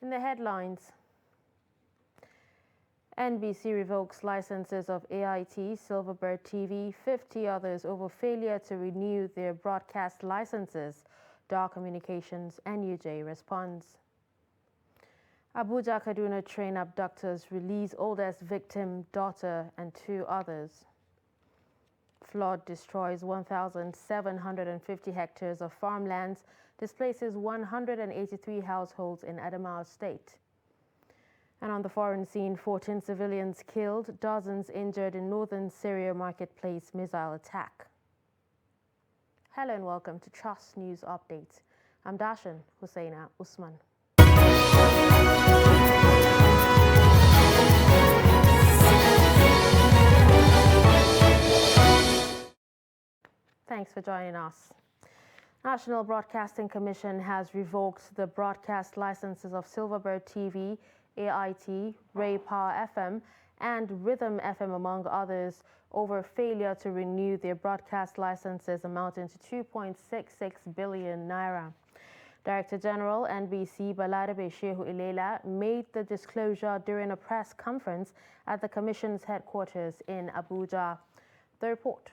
In the headlines, NBC revokes licenses of AIT, Silverbird TV, 50 others over failure to renew their broadcast licenses. Dar Communications NUJ responds. Abuja Kaduna train abductors release oldest victim, daughter, and 2 others. Flood destroys 1,750 hectares of farmlands, displaces 183 households in Adamawa State. And on the foreign scene, 14 civilians killed, dozens injured in northern Syria marketplace missile attack. Hello and welcome to Trust News Updates. I'm Dashan Hussaina Usman. Thanks for joining us. National Broadcasting Commission has revoked the broadcast licenses of Silverbird TV, AIT, Ray Power FM, and Rhythm FM, among others, over failure to renew their broadcast licenses amounting to 2.66 billion naira. Director General NBC Balarabe Shehu Ilela made the disclosure during a press conference at the Commission's headquarters in Abuja. The report.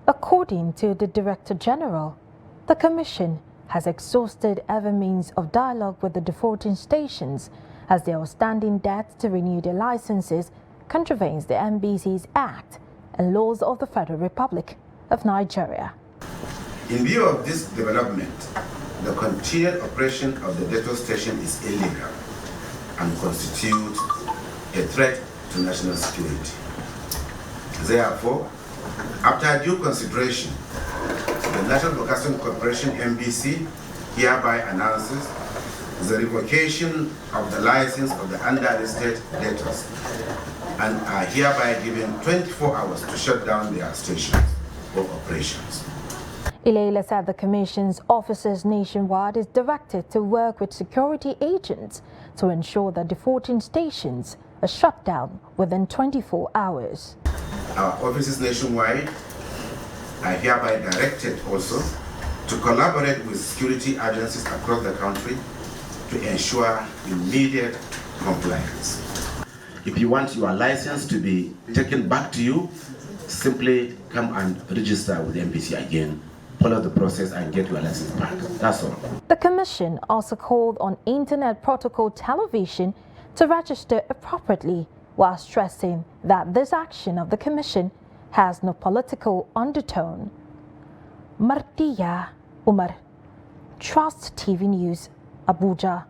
According to the Director General, the Commission has exhausted every means of dialogue with the defaulting stations as their outstanding debts to renew their licenses contravenes the NBC's Act and laws of the Federal Republic of Nigeria. In view of this development, the continued operation of the debtor station is illegal and constitutes a threat to national security. Therefore, after due consideration, the National Broadcasting Corporation (NBC) hereby announces the revocation of the license of the underlisted debtors and are hereby given 24 hours to shut down their stations or operations. Ilela said the Commission's officers nationwide is directed to work with security agents to ensure that defaulting stations are shut down within 24 hours. Our offices nationwide are hereby directed also to collaborate with security agencies across the country to ensure immediate compliance. If you want your license to be taken back to you, simply come and register with NBC again. Follow the process and get your license back. That's all. The Commission also called on Internet Protocol Television to register appropriately, while stressing that this action of the Commission has no political undertone. Martia Umar, Trust TV News, Abuja.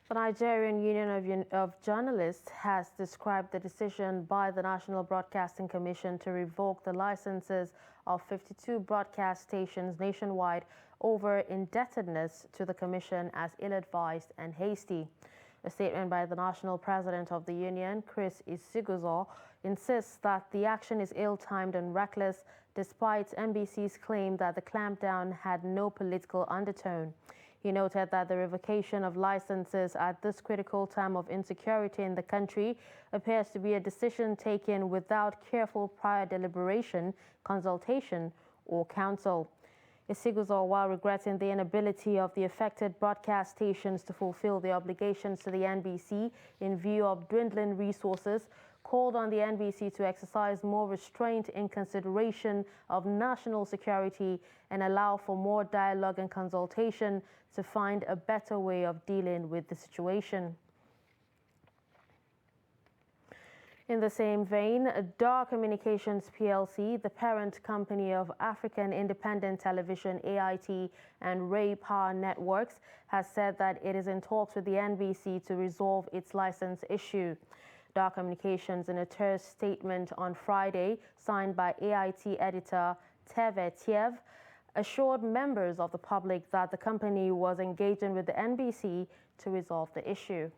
The Nigerian Union of Journalists has described the decision by the National Broadcasting Commission to revoke the licenses of 52 broadcast stations nationwide over indebtedness to the Commission as ill-advised and hasty. A statement by the national president of the union, Chris Isiguzo, insists that the action is ill-timed and reckless, despite NBC's claim that the clampdown had no political undertone. He noted that the revocation of licenses at this critical time of insecurity in the country appears to be a decision taken without careful prior deliberation, consultation, or counsel. Isiguzo, while regretting the inability of the affected broadcast stations to fulfill their obligations to the NBC in view of dwindling resources, called on the NBC to exercise more restraint in consideration of national security and allow for more dialogue and consultation to find a better way of dealing with the situation. In the same vein, Dar Communications PLC, the parent company of African Independent Television AIT and Ray Power Networks, has said that it is in talks with the NBC to resolve its license issue. Dar Communications, in a terse statement on Friday, signed by AIT editor Teve Tiev, assured members of the public that the company was engaging with the NBC to resolve the issue.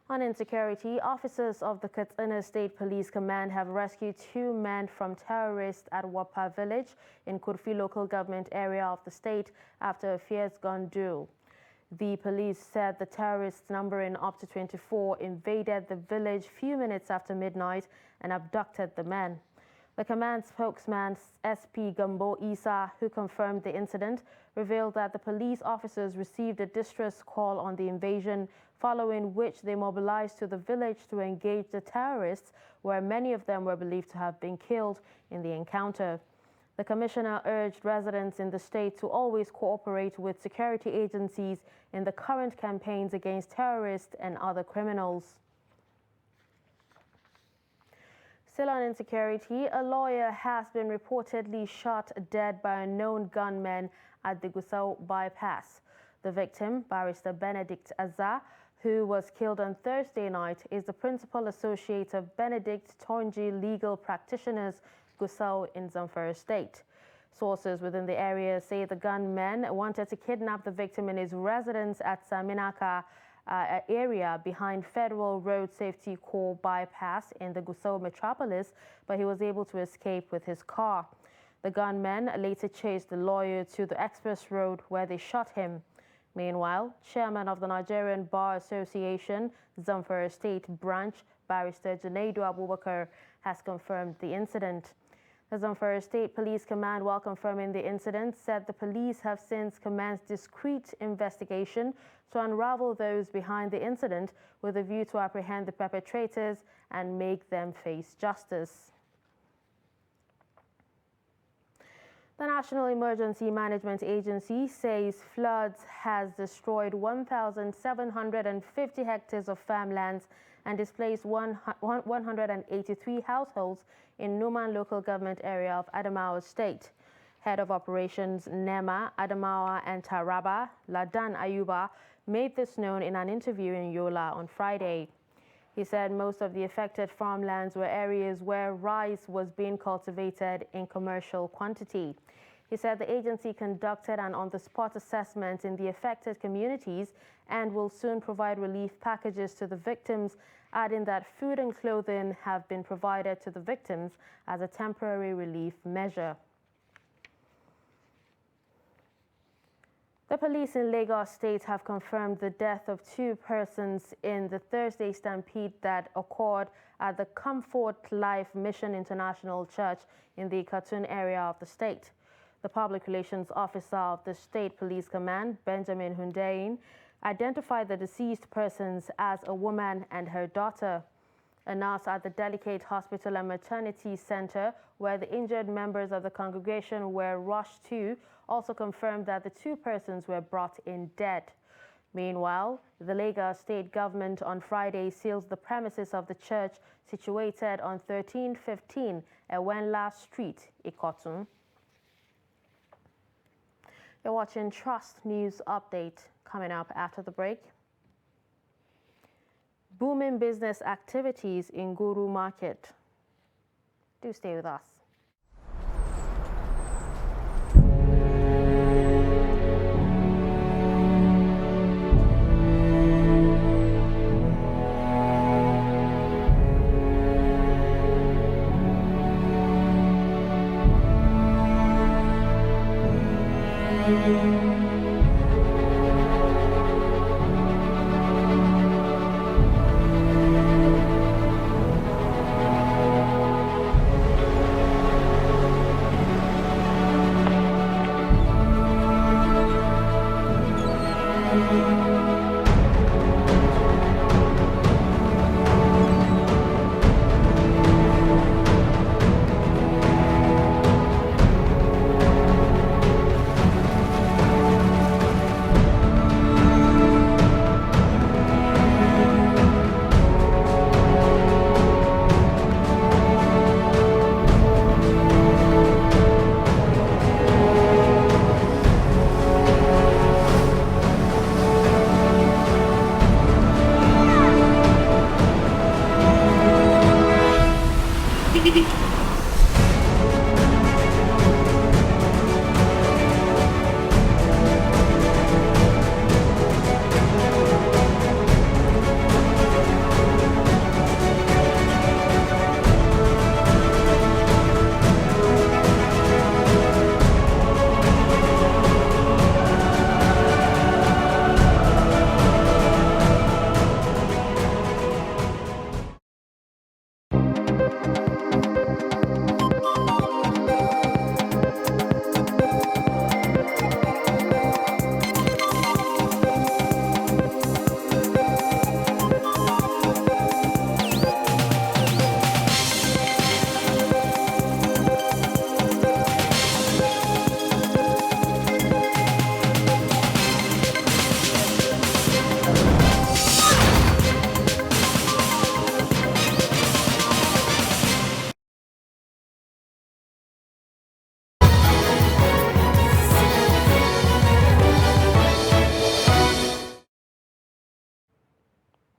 On insecurity, officers of the Katsina State Police Command have rescued 2 men from terrorists at Wapa village in Kurfi local government area of the state after a fierce gun duel. The police said the terrorists, numbering up to 24, invaded the village few minutes after midnight and abducted the men. The command spokesman, SP Gambo Isa, who confirmed the incident, revealed that the police officers received a distress call on the invasion, following which they mobilized to the village to engage the terrorists, where many of them were believed to have been killed in the encounter. The commissioner urged residents in the state to always cooperate with security agencies in the current campaigns against terrorists and other criminals. Still on insecurity, a lawyer has been reportedly shot dead by a known gunman at the Gusau bypass. The victim, Barrister Benedict Azza, who was killed on Thursday night, is the principal associate of Benedict Tonji Legal Practitioners, Gusau in Zamfara State. Sources within the area say the gunman wanted to kidnap the victim in his residence at Saminaka area behind Federal Road Safety Corps bypass in the Gusau metropolis, but he was able to escape with his car. The gunmen later chased the lawyer to the express road where they shot him. Meanwhile, chairman of the Nigerian Bar Association, Zamfara State Branch, Barrister Junaidu Abubakar, has confirmed the incident. The Zamfara State Police Command, while confirming the incident, said the police have since commenced discreet investigation to unravel those behind the incident with a view to apprehend the perpetrators and make them face justice. The National Emergency Management Agency says floods has destroyed 1,750 hectares of farmlands and displaced 183 households in Numan local government area of Adamawa State. Head of Operations NEMA, Adamawa and Taraba, Ladan Ayuba, made this known in an interview in Yola on Friday. He said most of the affected farmlands were areas where rice was being cultivated in commercial quantity. He said the agency conducted an on-the-spot assessment in the affected communities and will soon provide relief packages to the victims, adding that food and clothing have been provided to the victims as a temporary relief measure. The police in Lagos State have confirmed the death of 2 persons in the Thursday stampede that occurred at the Comfort Life Mission International Church in the Katun area of the state. The public relations officer of the State Police Command, Benjamin Hundeyin, identified the deceased persons as a woman and her daughter. A nurse at the Delicate Hospital and Maternity Center, where the injured members of the congregation were rushed to, also confirmed that the 2 persons were brought in dead. Meanwhile, the Lagos state government on Friday seals the premises of the church situated on 1315 Ewenla Street, Ikotun. You're watching Trust News Update. Coming up after the break. Booming business activities in Guru Market. Do stay with us.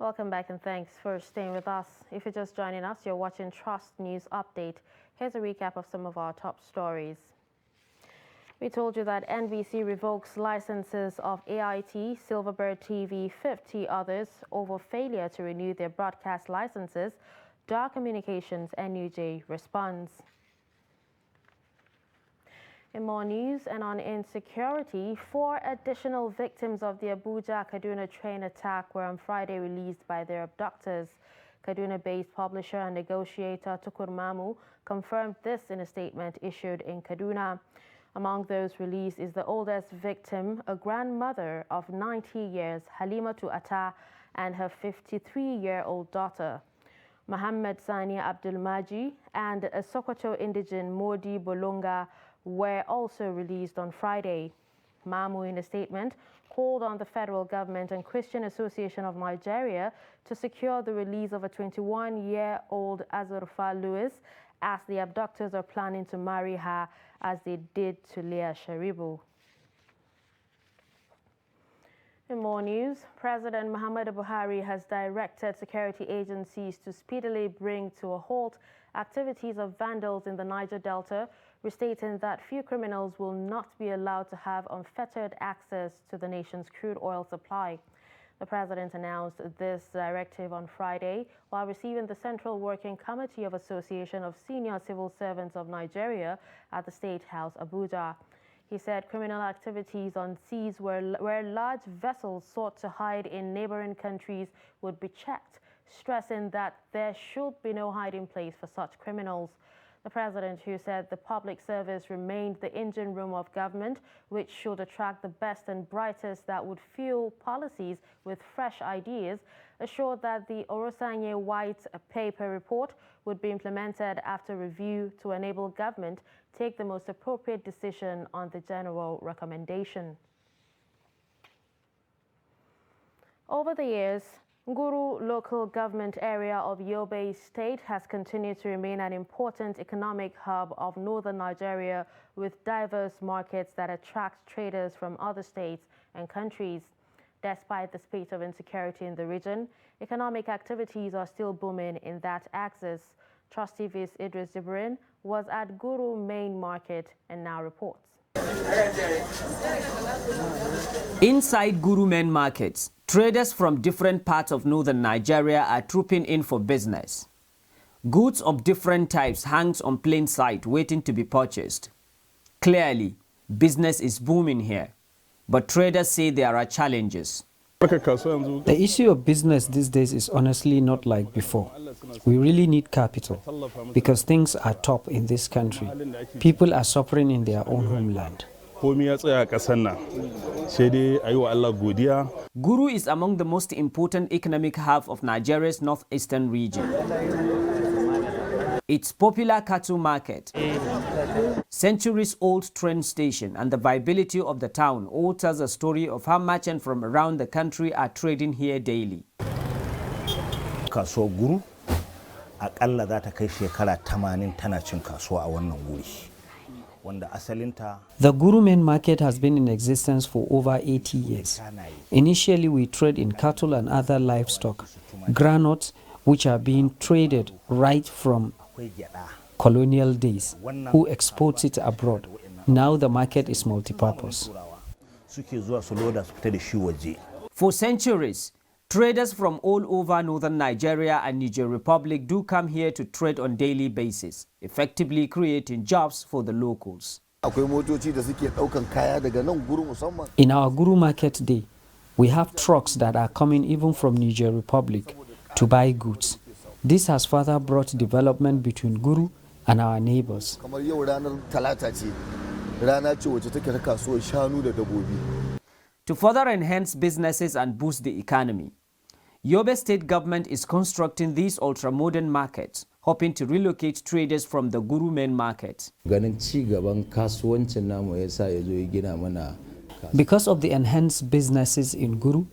Welcome back and thanks for staying with us. If you're just joining us, you're watching Trust News Update. Here's a recap of some of our top stories. We told you that NBC revokes licenses of AIT, Silverbird TV, 50 others over failure to renew their broadcast licenses. Dar Communications NUJ responds. In more news and on insecurity, 4 additional victims of the Abuja-Kaduna train attack were on Friday released by their abductors. Kaduna-based publisher and negotiator Tukur Mamu confirmed this in a statement issued in Kaduna. Among those released is the oldest victim, a grandmother of 90 years, Halimatu Atta, and her 53-year-old daughter. Muhammad Sani Abdulmaji and a Sokoto indigene Modi Bolunga were also released on Friday. Mamu, in a statement, called on the federal government and Christian Association of Nigeria to secure the release of a 21-year-old Azurfa Lewis, as the abductors are planning to marry her as they did to Leah Sharibu. In more news, President Muhammadu Buhari has directed security agencies to speedily bring to a halt activities of vandals in the Niger Delta, restating that few criminals will not be allowed to have unfettered access to the nation's crude oil supply. The president announced this directive on Friday while receiving the Central Working Committee of Association of Senior Civil Servants of Nigeria at the State House, Abuja. He said criminal activities on seas where large vessels sought to hide in neighboring countries would be checked, stressing that there should be no hiding place for such criminals. The president, who said the public service remained the engine room of government, which should attract the best and brightest that would fuel policies with fresh ideas, assured that the Orosanye White Paper report would be implemented after review to enable government take the most appropriate decision on the general recommendation. Over the years, Nguru local government area of Yobe State has continued to remain an important economic hub of northern Nigeria with diverse markets that attract traders from other states and countries. Despite the spate of insecurity in the region, economic activities are still booming in that axis. Trust TV's Idris Jibrin was at Guru Main Market and now reports. Inside Guru Main Markets, traders from different parts of northern Nigeria are trooping in for business. Goods of different types hangs on plain sight waiting to be purchased. Clearly, business is booming here, but traders say there are challenges. The issue of business these days is honestly not like before. We really need capital because things are tough in this country. People are suffering in their own homeland. Guru is among the most important economic hub of Nigeria's northeastern region. Its popular cattle market, centuries-old train station, and the viability of the town all tells a story of how merchants from around the country are trading here daily. Kasuwar Guru akalla za ta kai shekara 80 tana cin kasuwa a wannan guri. Wanda asalinta The Guru Main Market has been in existence for over 80 years. Initially, we trade in cattle and other livestock, granules, which are being traded right from colonial days, who exports it abroad. Now the market is multipurpose. For centuries, traders from all over northern Nigeria and Niger Republic do come here to trade on daily basis, effectively creating jobs for the locals. In our Guru Market Day, we have trucks that are coming even from Niger Republic to buy goods. This has further brought development between Guru and our neighbors. To further enhance businesses and boost the economy, Yobe State government is constructing these ultra-modern markets, hoping to relocate traders from the Guru Main Market. Because of the enhanced businesses in Guru,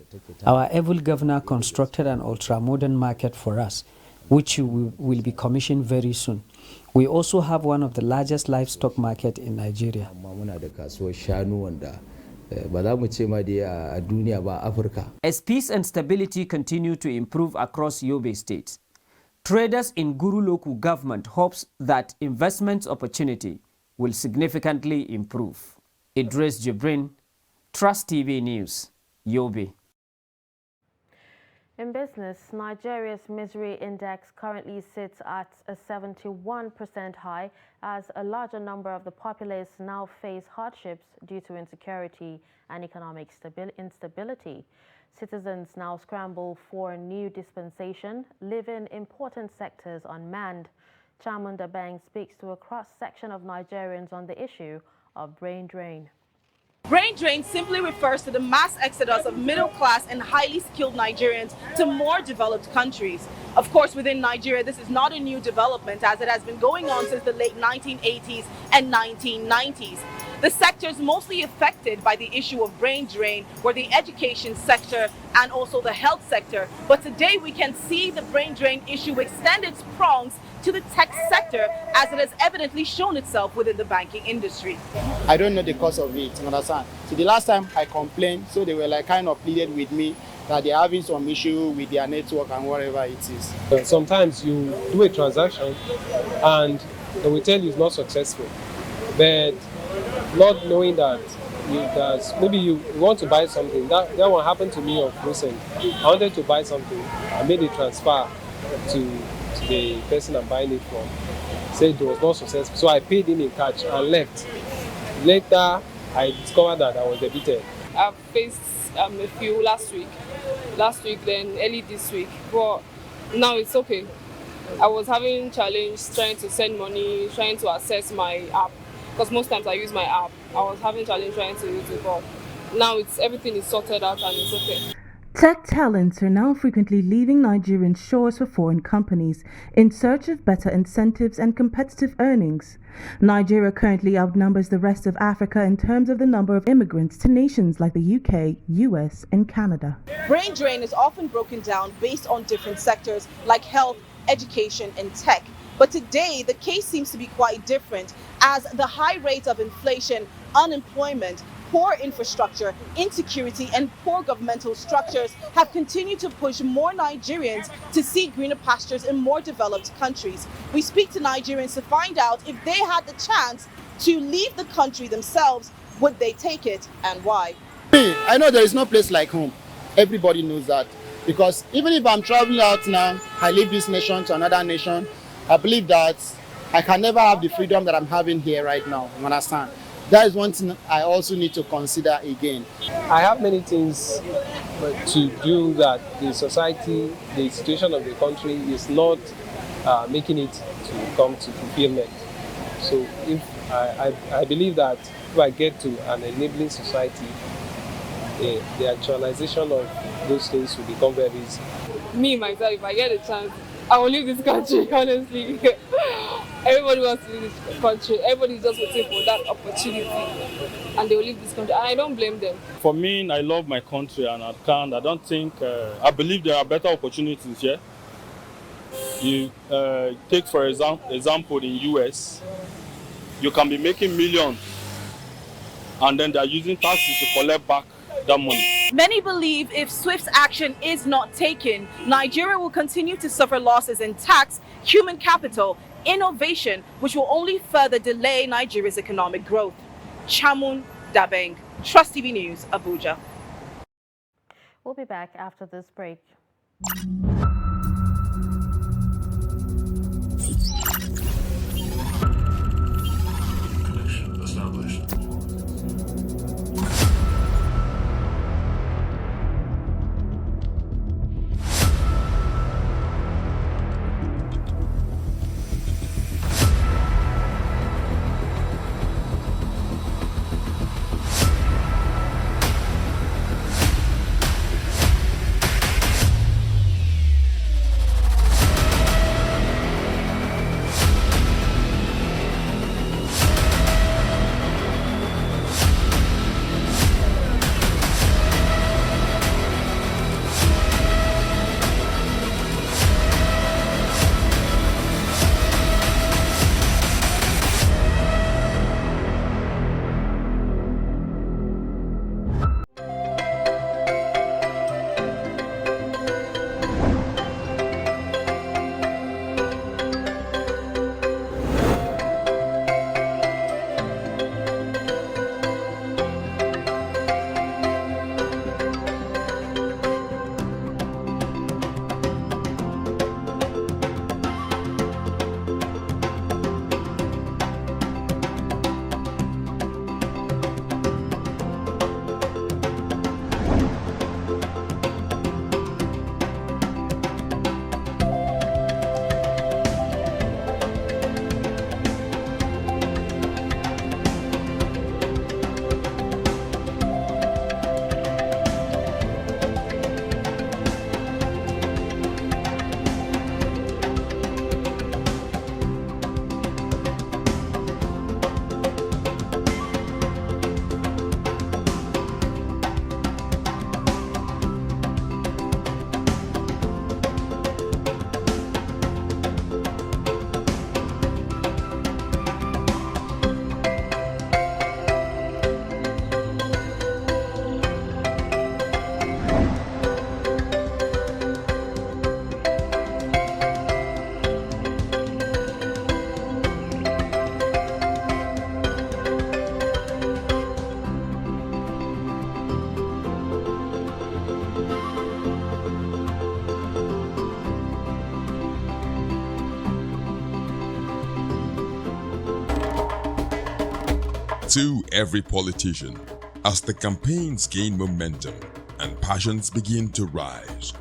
our able governor constructed an ultra-modern market for us, which will be commissioned very soon. We also have one of the largest livestock market in Nigeria. ba za mu ce ma dai a duniya ba, Afirka. As peace and stability continue to improve across Yobe State, traders in Guru local government hopes that investment opportunity will significantly improve. Idris Jibrin, Trust TV News, Yobe. In business, Nigeria's misery index currently sits at a 71% high as a larger number of the populace now face hardships due to insecurity and economic instability. Citizens now scramble for new dispensation, leaving important sectors unmanned. Chairman Dabeng speaks to a cross-section of Nigerians on the issue of brain drain. Brain drain simply refers to the mass exodus of middle-class and highly skilled Nigerians to more developed countries. Of course, within Nigeria, this is not a new development as it has been going on since the late 1980s and 1990s. The sectors mostly affected by the issue of brain drain were the education sector and also the health sector. But today we can see the brain drain issue extend its prongs to the tech sector as it has evidently shown itself within the banking industry. I don't know the cause of it, you understand? So the last time I complained, so they were like kind of pleaded with me that they're having some issue with their network and whatever it is. Sometimes you do a transaction and they will tell you it's not successful. But not knowing that maybe you want to buy something. That one happened to me of recent. I wanted to buy something. I made a transfer to the person I'm buying it from. Said it was not successful. So I paid him in cash and left. Later, I discovered that I was debited. I've faced a few last week, then early this week. But now it's okay. I was having challenge trying to send money, trying to access my app. Because most times I use my app. I was having challenge trying to use it, but now everything is sorted out and it's okay. Tech talents are now frequently leaving Nigerian shores for foreign companies in search of better incentives and competitive earnings. Nigeria currently outnumbers the rest of Africa in terms of the number of immigrants to nations like the UK, US, and Canada. Brain drain is often broken down based on different sectors like health, education, and tech. But today, the case seems to be quite different as the high rate of inflation, unemployment, poor infrastructure, insecurity, and poor governmental structures have continued to push more Nigerians to seek greener pastures in more developed countries. We speak to Nigerians to find out if they had the chance to leave the country themselves, would they take it and why? I know there is no place like home. Everybody knows that. Because even if I'm traveling out now, I leave this nation to another nation, I believe that I can never have the freedom that I'm having here right now. You understand? That is one thing I also need to consider again. I have many things to do that the society, the situation of the country is not making it to come to fulfillment. So if I believe that if I get to an enabling society, the actualization of those things will become very easy. Me, myself, if I get a chance, I will leave this country, honestly. Everybody wants to leave this country. Everybody's just waiting for that opportunity. And they will leave this country. And I don't blame them. For me, I love my country and I don't think, I believe there are better opportunities here. You take, for example, in US, you can be making millions and then they're using taxes to collect back that money. Many believe if swift action is not taken, Nigeria will continue to suffer losses in tax, human capital, innovation, which will only further delay Nigeria's economic growth. Chamun Dabeng, Trust TV News, Abuja. We'll be back after this break. Connection established. To every politician, as the campaigns gain momentum and passions begin to rise,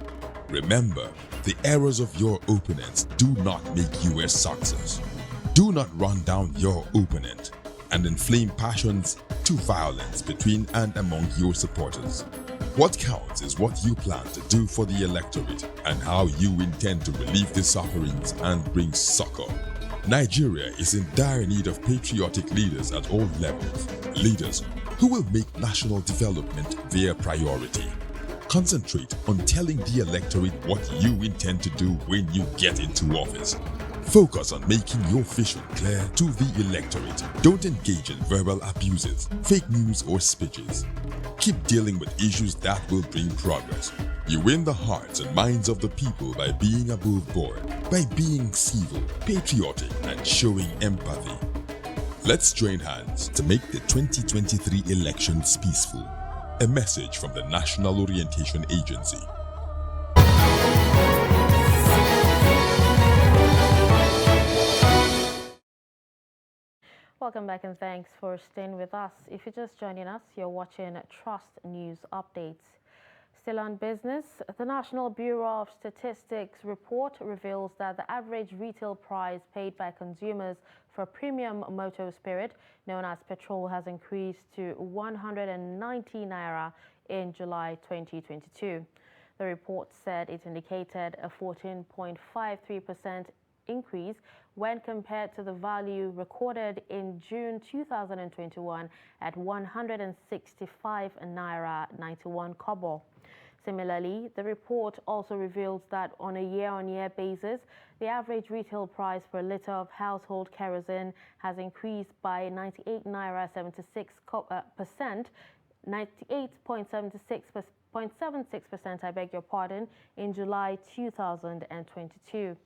remember, the errors of your opponents do not make you a success. Do not run down your opponent and inflame passions to violence between and among your supporters. What counts is what you plan to do for the electorate and how you intend to relieve the sufferings and bring succor. Nigeria is in dire need of patriotic leaders at all levels, leaders who will make national development their priority. Concentrate on telling the electorate what you intend to do when you get into office. Focus on making your vision clear to the electorate. Don't engage in verbal abuses, fake news or speeches. Keep dealing with issues that will bring progress. You win the hearts and minds of the people by being above board, by being civil, patriotic, and showing empathy. Let's join hands to make the 2023 elections peaceful. A message from the National Orientation Agency. Welcome back and thanks for staying with us. If you're just joining us, you're watching Trust News Updates. Still on business, the National Bureau of Statistics report reveals that the average retail price paid by consumers for premium motor spirit, known as petrol, has increased to 190 naira in July 2022. The report said it indicated a 14.53% increase when compared to the value recorded in June 2021 at 165 naira 91 kobo. Similarly, the report also reveals that on a year-on-year basis, the average retail price per litre of household kerosene has increased by 98 naira 76%, 98.76%, I beg your pardon, in July 2022.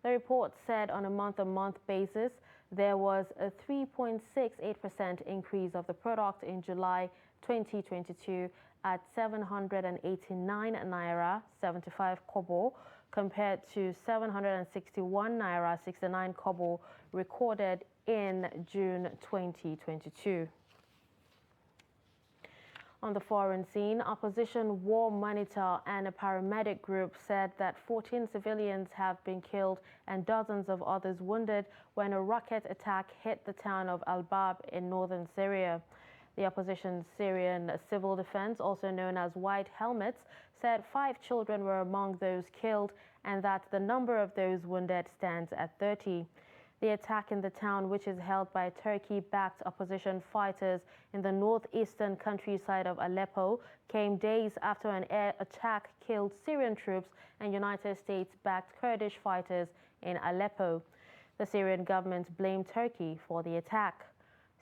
The report said on a month-on-month basis, there was a 3.68% increase of the product in July 2022 at 789 naira 75 kobo compared to 761 naira 69 kobo recorded in June 2022. On the foreign scene, opposition War Monitor and a paramedic group said that 14 civilians have been killed and dozens of others wounded when a rocket attack hit the town of Al-Bab in northern Syria. The opposition's Syrian Civil Defense, also known as White Helmets, said 5 children were among those killed and that the number of those wounded stands at 30. The attack in the town, which is held by Turkey-backed opposition fighters in the northeastern countryside of Aleppo, came days after an air attack killed Syrian troops and United States-backed Kurdish fighters in Aleppo. The Syrian government blamed Turkey for the attack.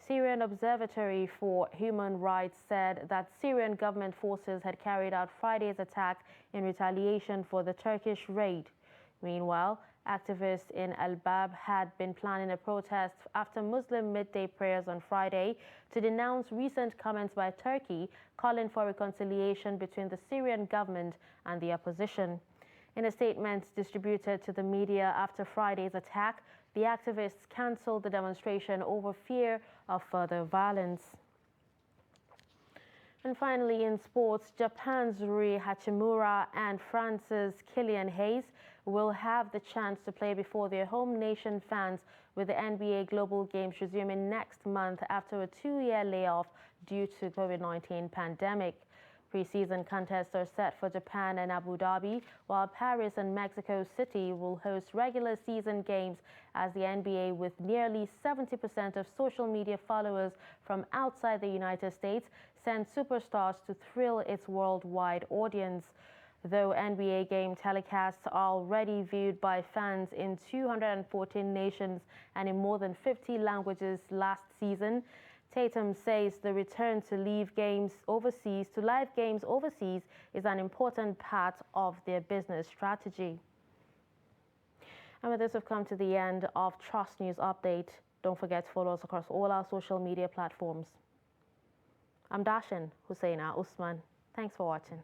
Syrian Observatory for Human Rights said that Syrian government forces had carried out Friday's attack in retaliation for the Turkish raid. Meanwhile, activists in Al-Bab had been planning a protest after Muslim midday prayers on Friday to denounce recent comments by Turkey calling for reconciliation between the Syrian government and the opposition. In a statement distributed to the media after Friday's attack, the activists cancelled the demonstration over fear of further violence. And finally, in sports, Japan's Rui Hachimura and France's Kylian Hayes will have the chance to play before their home nation fans with the NBA Global Games resuming next month after a 2-year layoff due to COVID-19 pandemic. Preseason contests are set for Japan and Abu Dhabi, while Paris and Mexico City will host regular season games as the NBA, with nearly 70% of social media followers from outside the United States, sends superstars to thrill its worldwide audience. Though NBA game telecasts are already viewed by fans in 214 nations and in more than 50 languages last season, Tatum says the return to live games overseas is an important part of their business strategy. And with this, we've come to the end of Trust News Update. Don't forget to follow us across all our social media platforms. I'm Dashin Husseina Usman. Thanks for watching.